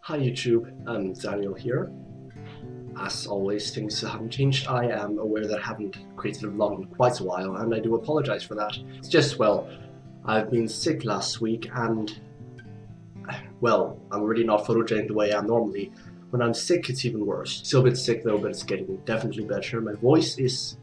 Hi YouTube, Daniel here. As always, things haven't changed. I am aware that I haven't created a vlog in quite a while, and I do apologize for that. It's just, well, I've been sick last week, and, well, I'm really not photogenic the way I am normally. When I'm sick, it's even worse. Still a bit sick though, but it's getting definitely better. My voice is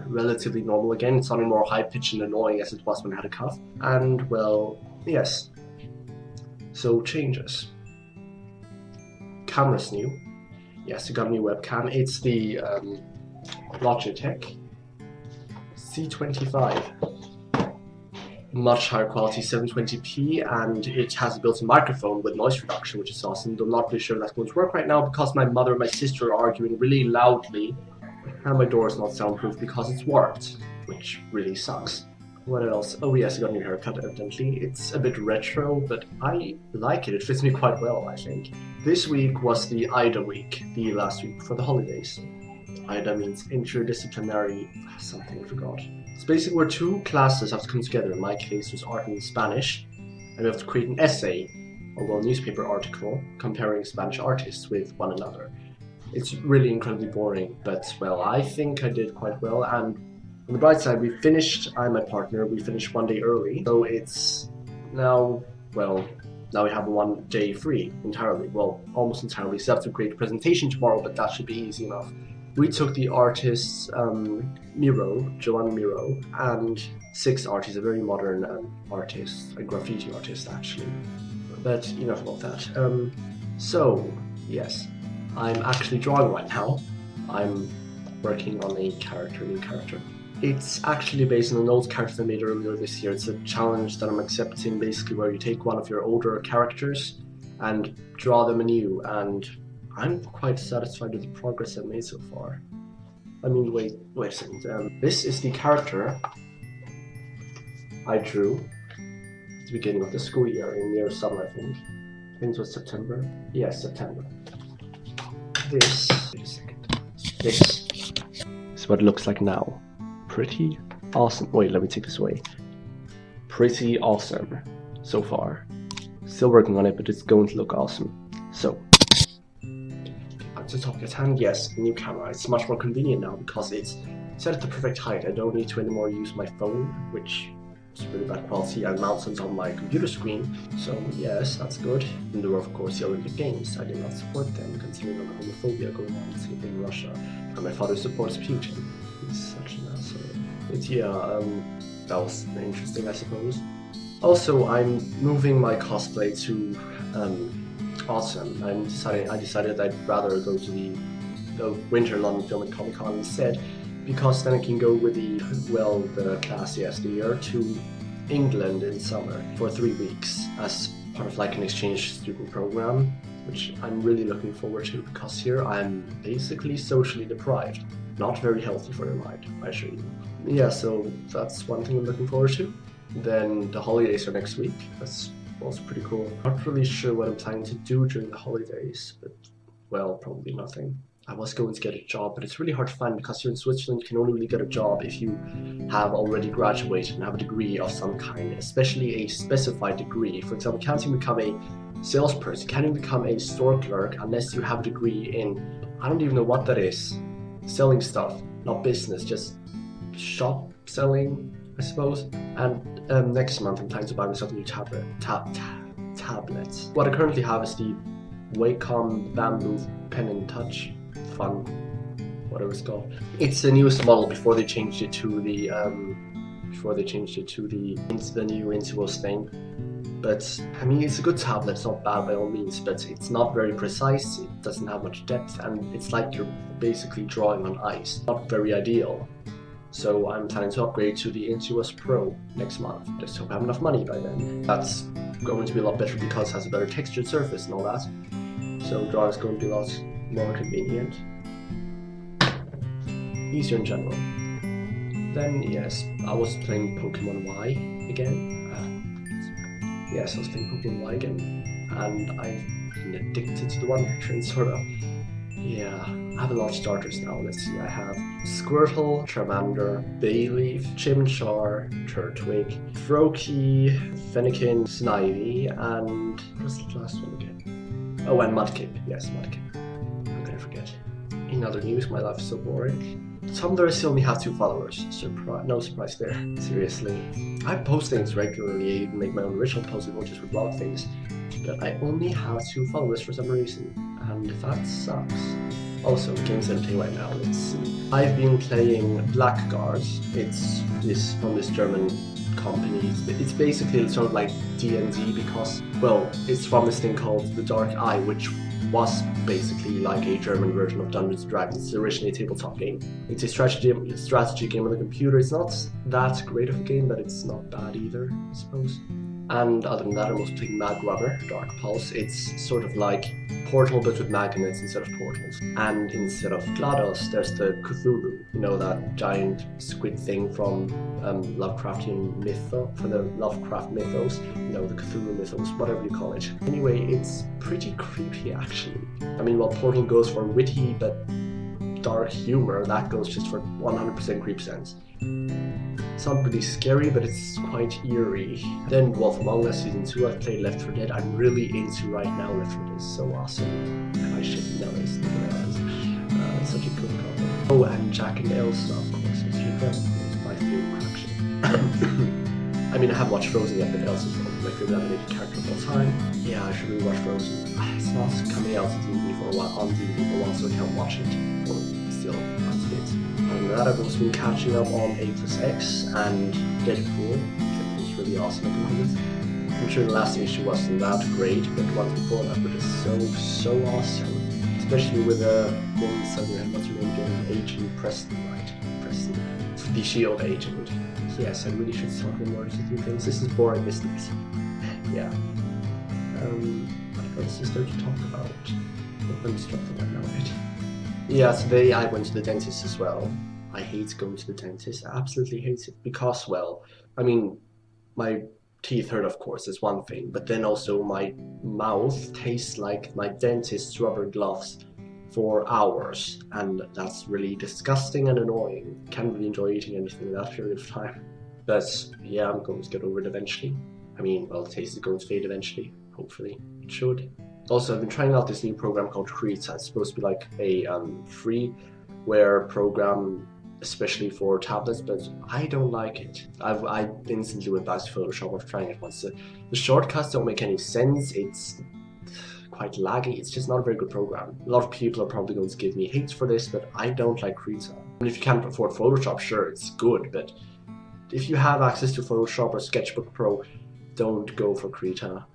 relatively normal again. It's sounding more high-pitched and annoying as it was when I had a cough. And, well, yes. So, changes. Camera's new. Yes, I got a new webcam. It's the Logitech C25. Much higher quality, 720p, and it has a built-in microphone with noise reduction, which is awesome. I'm not really sure that's going to work right now because my mother and my sister are arguing really loudly, and my door is not soundproof because it's warped, which really sucks. What else? Oh yes, I got a new haircut, evidently. It's a bit retro, but I like it. It fits me quite well, I think. This week was the IDA week, the last week before the holidays. IDA means interdisciplinary something, I forgot. It's basically where two classes have to come together. In my case, it was art and Spanish, and we have to create an essay, or well, newspaper article, comparing Spanish artists with one another. It's really incredibly boring, but well, I think I did quite well, and on the bright side, we finished, I and my partner, we finished one day early, so it's now, well, now we have 1 day free entirely, well, almost entirely. So I have to create a presentation tomorrow, but that should be easy enough. We took the artists Joan Miro, and 6 artists, a very modern artist, a graffiti artist actually, but enough about that. So, yes, I'm actually drawing right now. I'm working on a new character. It's actually based on an old character I made earlier this year. It's a challenge that I'm accepting, basically where you take one of your older characters and draw them anew, and I'm quite satisfied with the progress I've made so far. I mean, wait a second. This is the character I drew at the beginning of the school year, in near summer, I think. I think it was September. Yes, September. This, wait a second. This is what it looks like now. Pretty awesome. Wait, let me take this away. Pretty awesome so far. Still working on it, but it's going to look awesome. So, back to the topic at hand. Yes, the new camera. It's much more convenient now because it's set at the perfect height. I don't need to anymore use my phone, which is really bad quality, and mounts it on my computer screen. So yes, that's good. And there were of course the Olympic Games. I did not support them considering all the homophobia going on in Russia. And my father supports Putin. He's such an asshole. But yeah, that was interesting, I suppose. Also, I'm moving my cosplay to autumn. I decided I'd rather go to the winter London Film and Comic Con instead, because then I can go with the class, yes, the year, to England in summer for 3 weeks as part of like an exchange student program, which I'm really looking forward to because here I'm basically socially deprived. Not very healthy for your mind, I assure you. Yeah, so that's one thing I'm looking forward to. Then the holidays are next week. That's also pretty cool. Not really sure what I'm planning to do during the holidays, but well, probably nothing. I was going to get a job, but it's really hard to find because here in Switzerland you can only really get a job if you have already graduated and have a degree of some kind, especially a specified degree. For example, you can't even become a salesperson, you can't even become a store clerk unless you have a degree in, I don't even know what that is. Selling stuff, not business, just shop selling, I suppose. And next month I'm planning to buy myself a new tablets. What I currently have is the Wacom Bamboo Pen and Touch Fun, whatever it's called. It's the newest model before they changed it to the new Intuos thing. But I mean, it's a good tablet, it's not bad by all means, but it's not very precise, it doesn't have much depth, and it's like you're basically drawing on ice. Not very ideal. So I'm planning to upgrade to the Intuos Pro next month. Just hope I have enough money by then. That's going to be a lot better because it has a better textured surface and all that. So drawing is going to be a lot more convenient. Easier in general. Then yes, I was playing Pokemon Y again. Yes, I was playing Pokemon Y again, and I've been addicted to the Wonder Train, sort of. Yeah, I have a lot of starters now. Let's see, I have Squirtle, Charmander, Bayleaf, Chimchar, Turtwig, Froakie, Fennekin, Snivy, and what's the last one again? Oh, and Mudkip. Yes, Mudkip. How could I forget? In other news, my life is so boring. Tumblr still only have 2 followers. No surprise there. Seriously. I post things regularly, I even make my own original posts, not just for blog things. But I only have 2 followers for some reason, and that sucks. Also, games that I'm playing right now, let's see. I've been playing Blackguard. It's from this German company. It's basically sort of like D&D because, well, it's from this thing called The Dark Eye, which was basically like a German version of Dungeons & Dragons. It's originally a tabletop game. It's a strategy game on the computer. It's not that great of a game, but it's not bad either, I suppose. And other than that, I'm also playing Mag Rubber, Dark Pulse. It's sort of like Portal but with magnets instead of portals. And instead of GLaDOS, there's the Cthulhu, you know, that giant squid thing from Lovecraftian from the Lovecraft mythos, you know, the Cthulhu mythos, whatever you call it. Anyway, it's pretty creepy actually. I mean, while Portal goes for witty but dark humor, that goes just for 100% creep sense. It's not really scary, but it's quite eerie. Then Wolf Among Us Season 2, I've played Left 4 Dead. I'm really into right now. Left 4 Dead is so awesome. I should know this. It's such a cool couple. Oh, and Jack and Elsa, of course. It's my favorite action. I mean, I haven't watched Frozen yet, but Elsa's my favorite animated character of all time. Yeah, I should really watch Frozen. It's not coming out on DVD for a while, so I can't watch it. Or still, that's it. And that I've also been catching up on A+X and Deadpool. Deadpool's really awesome at the moment. I'm sure the last issue wasn't that great, but the ones before that were just so awesome. Especially with a woman son, what's her name again? Agent Preston, right? Preston. The Shield agent. Yes, I really should start with more interesting things. This is boring business. Yeah. What else is there to talk about? I'm struggling right now, right? Yeah, today I went to the dentist as well. I hate going to the dentist. I absolutely hate it because, well, I mean, my teeth hurt, of course, is one thing, but then also my mouth tastes like my dentist's rubber gloves for hours, and that's really disgusting and annoying. Can't really enjoy eating anything in that period of time. But yeah, I'm going to get over it eventually. I mean, well, the taste is going to fade eventually. Hopefully, it should. Also, I've been trying out this new program called Krita. It's supposed to be like a freeware program, especially for tablets, but I don't like it. I instantly went back to Photoshop after trying it once. The shortcuts don't make any sense. It's quite laggy. It's just not a very good program. A lot of people are probably going to give me hate for this, but I don't like Krita. And if you can't afford Photoshop, sure, it's good, but if you have access to Photoshop or Sketchbook Pro, don't go for Krita.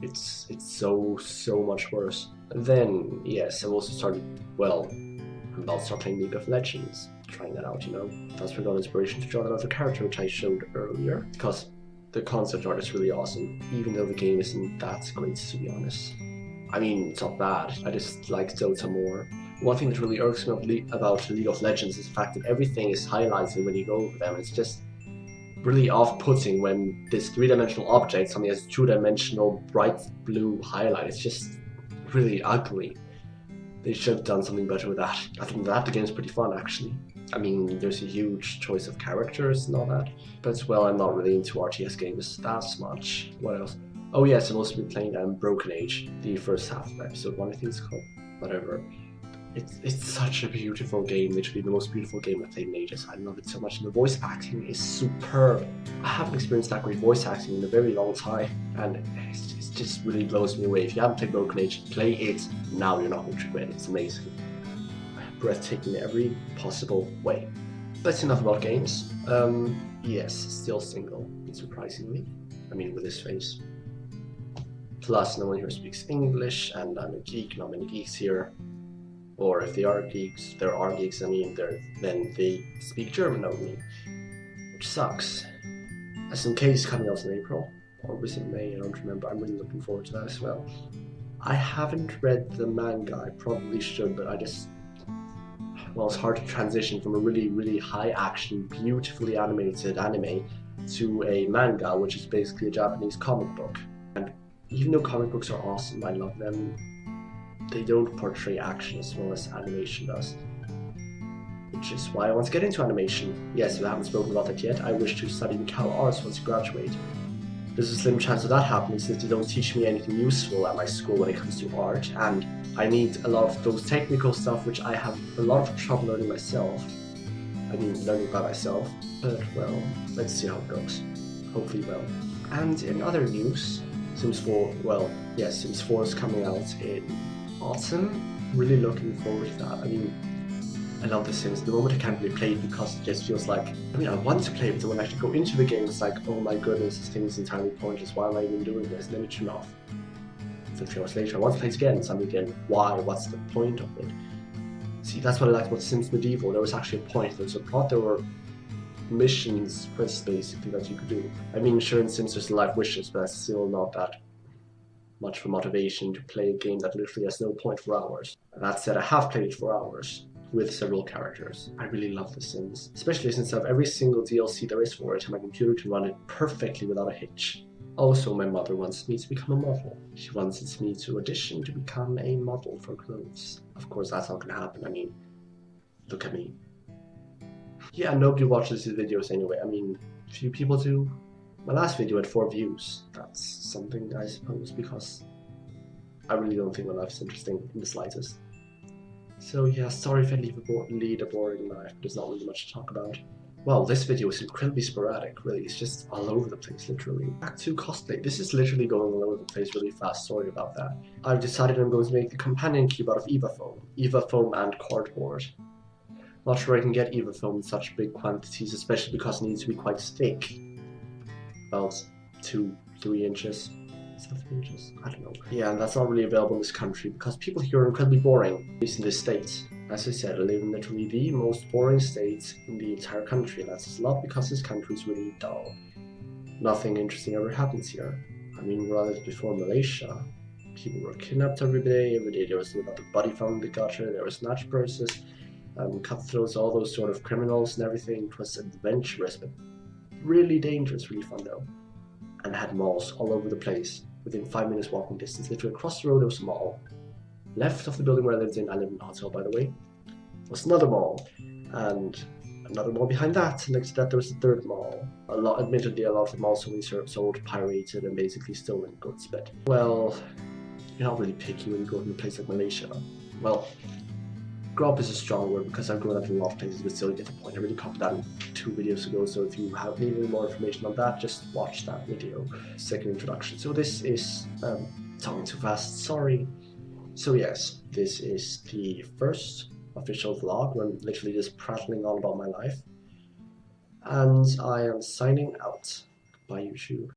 It's so much worse. Then, yes, I've also started, well, I'm about to start playing League of Legends. Trying that out, you know. That's where I got inspiration to draw another character, which I showed earlier, because the concept art is really awesome, even though the game isn't that great, to be honest. I mean, it's not bad, I just like Dota more. One thing that really irks me about League of Legends is the fact that everything is highlighted when you go over them. It's just really off-putting when this 3-dimensional object suddenly has 2-dimensional bright blue highlight. It's just really ugly. They should have done something better with that. Other than that, the game's pretty fun, actually. I mean, there's a huge choice of characters and all that, but well, I'm not really into RTS games that much. What else? Oh yes, I've also been playing Broken Age, the first half of episode 1, I think it's called. Whatever. It's such a beautiful game, literally the most beautiful game I've played in ages. I love it so much, and the voice acting is superb. I haven't experienced that great voice acting in a very long time, and it just really blows me away. If you haven't played Broken Age, play it now, you're not going to regret it. It's amazing. Breathtaking in every possible way. That's enough about games. Yes, still single, surprisingly. I mean, with this face. Plus, no one here speaks English, and I'm a geek, not many geeks here. Or if they are geeks, I mean, then they speak German only, which sucks. SNK is coming out in April, or was it May? I don't remember. I'm really looking forward to that as well. I haven't read the manga. I probably should, but well, it's hard to transition from a really high action, beautifully animated anime to a manga, which is basically a Japanese comic book. And even though comic books are awesome, I love them, they don't portray action as well as animation does. Which is why I want to get into animation. Yes, if I haven't spoken about that yet, I wish to study Cal Arts once I graduate. There's a slim chance of that happening since they don't teach me anything useful at my school when it comes to art, and I need a lot of those technical stuff which I have a lot of trouble learning myself. I mean, learning by myself. But, well, let's see how it goes. Hopefully well. And in other news, Sims 4, well, yes, Sims 4 is coming out in autumn. Really looking forward to that. I mean, I love The Sims. At the moment I can't really play it because it just feels like, I mean, I want to play it, but when I actually go into the game, it's like, oh my goodness, this thing is entirely pointless. Why am I even doing this? And then it turns off. 50 hours later, I want to play it again. So I'm again, why? What's the point of it? See, that's what I liked about Sims Medieval. There was actually a point. There was a plot. There were missions, quests basically, that you could do. I mean, sure, in Sims there's life wishes, but that's still not that much for motivation to play a game that literally has no point for hours. That said, I have played it for hours with several characters. I really love The Sims, especially since I have every single DLC there is for it and my computer can run it perfectly without a hitch. Also, my mother wants me to become a model. She wants me to audition to become a model for clothes. Of course, that's not gonna happen. I mean, look at me. Yeah, nobody watches these videos anyway. I mean, few people do. My last video had 4 views. That's something, I suppose, because I really don't think my life is interesting in the slightest. So yeah, sorry if I lead a boring life. There's not really much to talk about. Well, this video is incredibly sporadic, really. It's just all over the place, literally. Back to cosplay. This is literally going all over the place really fast. Sorry about that. I've decided I'm going to make the companion cube out of Eva foam and cardboard. Not sure I can get Eva foam in such big quantities, especially because it needs to be quite thick. About 2-3 inches. Is that 3 inches? I don't know. Yeah, and that's not really available in this country because people here are incredibly boring, at least in this state. As I said, I live in literally the most boring state in the entire country, and that's a lot because this country is really dull. Nothing interesting ever happens here. I mean, rather before Malaysia, people were kidnapped every day there was another body found in the gutter, there were snatch purses, cutthroats, all those sort of criminals and everything. It was adventurous, but really dangerous, really fun though. And had malls all over the place, within 5 minutes walking distance. Literally across the road there was a mall. Left of the building where I lived in a hotel by the way, was another mall, and another mall behind that, and next to that there was a third mall. Admittedly a lot of them also sold pirated and basically stolen goods, but well, you're not really picky when you go to a place like Malaysia. Well, grow up is a strong word because I've grown up in a lot of places, but still you get the point. I already covered that in 2 videos ago, so if you need any more information on that, just watch that video. Second introduction. So this is talking too fast, sorry. So yes, this is the first official vlog where I'm literally just prattling on about my life. And I am signing out. Bye YouTube.